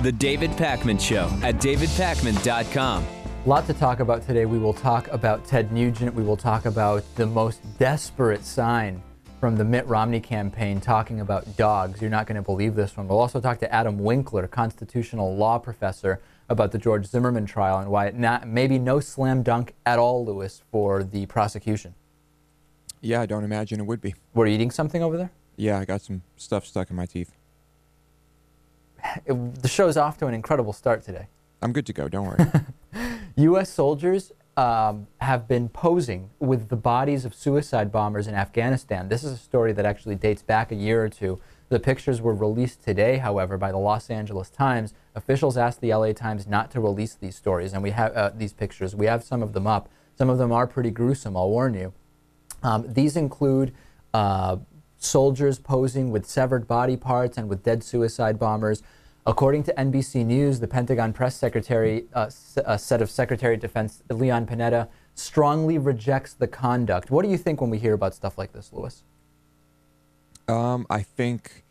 The David Pakman Show at davidpakman.com. Lot to talk about today. We will talk about Ted Nugent. We will talk about the most desperate sign from the Mitt Romney campaign talking about dogs. You're not going to believe this one. We'll also talk to Adam Winkler, constitutional law professor, about the George Zimmerman trial and why it maybe no slam dunk at all, Lewis, for the prosecution. Yeah, I don't imagine it would be. Were you eating something over there? Yeah, I got some stuff stuck in my teeth. The show's off to an incredible start today. I'm good to go, don't worry. U.S. soldiers have been posing with the bodies of suicide bombers in Afghanistan. This is a story that actually dates back a year or two. The pictures were released today, however, by the Los Angeles Times. Officials asked the LA Times not to release these stories, and we have these pictures. We have some of them up. Some of them are pretty gruesome, I'll warn you. These include soldiers posing with severed body parts and with dead suicide bombers. According to NBC News, the Pentagon press secretary, said of Secretary of Defense Leon Panetta, strongly rejects the conduct. What do you think when we hear about stuff like this, Lewis? I think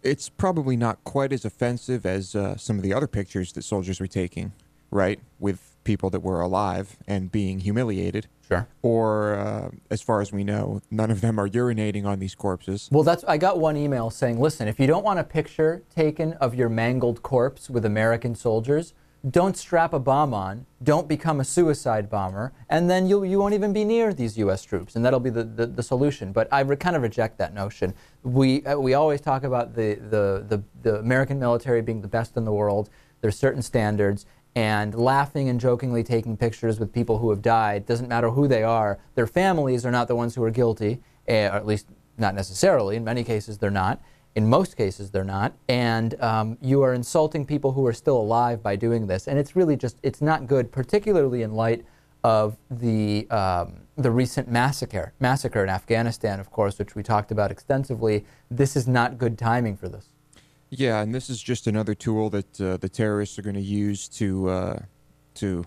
it's probably not quite as offensive as some of the other pictures that soldiers were taking, right, with people that were alive and being humiliated. Sure. Or, as far as we know, none of them are urinating on these corpses. Well, I got one email saying, listen, if you don't want a picture taken of your mangled corpse with American soldiers, don't strap a bomb on, don't become a suicide bomber, and then you won't even be near these U.S. troops, and that'll be the solution. But I kind of reject that notion. We always talk about the American military being the best in the world. There's certain standards, and laughing and jokingly taking pictures with people who have died, doesn't matter who they are. Their families are not the ones who are guilty, or at least not necessarily. In many cases, they're not. In most cases, they're not. And you are insulting people who are still alive by doing this. And it's really just, it's not good, particularly in light of the recent massacre in Afghanistan, of course, which we talked about extensively. This is not good timing for this. Yeah, and this is just another tool that the terrorists are going to use to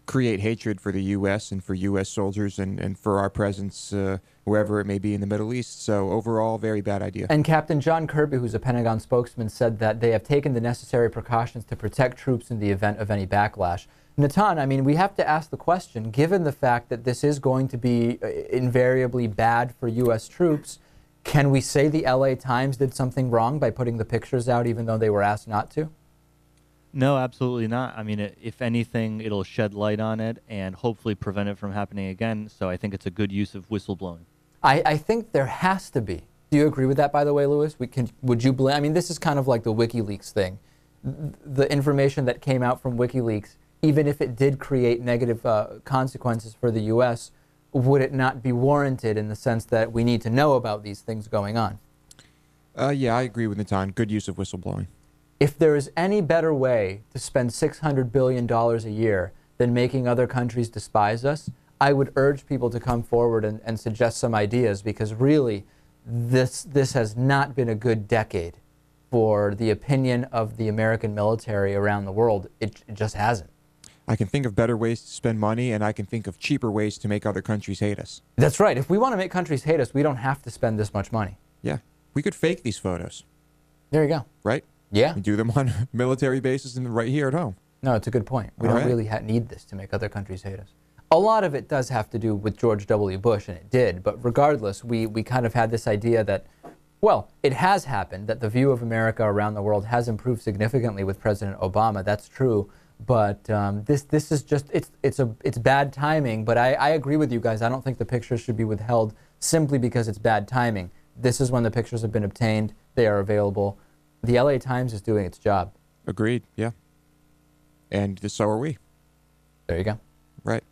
create hatred for the U.S. and for U.S. soldiers and for our presence wherever it may be in the Middle East. So overall, very bad idea. And Captain John Kirby, who's a Pentagon spokesman, said that they have taken the necessary precautions to protect troops in the event of any backlash. Natan, I mean, we have to ask the question, given the fact that this is going to be invariably bad for U.S. troops, can we say the LA Times did something wrong by putting the pictures out even though they were asked not to? No, absolutely not. I mean, if anything, it'll shed light on it and hopefully prevent it from happening again. So I think it's a good use of whistleblowing. I think there has to be. Do you agree with that, by the way, Lewis? Would you blame? I mean, this is kind of like the WikiLeaks thing. The information that came out from WikiLeaks, even if it did create negative consequences for the U.S., would it not be warranted in the sense that we need to know about these things going on? Yeah, I agree with Natan. Good use of whistleblowing. If there is any better way to spend $600 billion a year than making other countries despise us, I would urge people to come forward and suggest some ideas, because really this has not been a good decade for the opinion of the American military around the world. It just hasn't. I can think of better ways to spend money, and I can think of cheaper ways to make other countries hate us. That's right. If we want to make countries hate us, we don't have to spend this much money. Yeah. We could fake these photos. There you go. Right? Yeah. We do them on a military basis and right here at home. No, it's a good point. We don't really need this to make other countries hate us. A lot of it does have to do with George W. Bush, and it did. But regardless, we kind of had this idea that, well, it has happened, that the view of America around the world has improved significantly with President Obama. That's true. But this is just, it's bad timing. But I agree with you guys. I don't think the pictures should be withheld simply because it's bad timing. This is when the pictures have been obtained. They are available. The LA Times is doing its job. Agreed, yeah. And so are we. There you go. Right.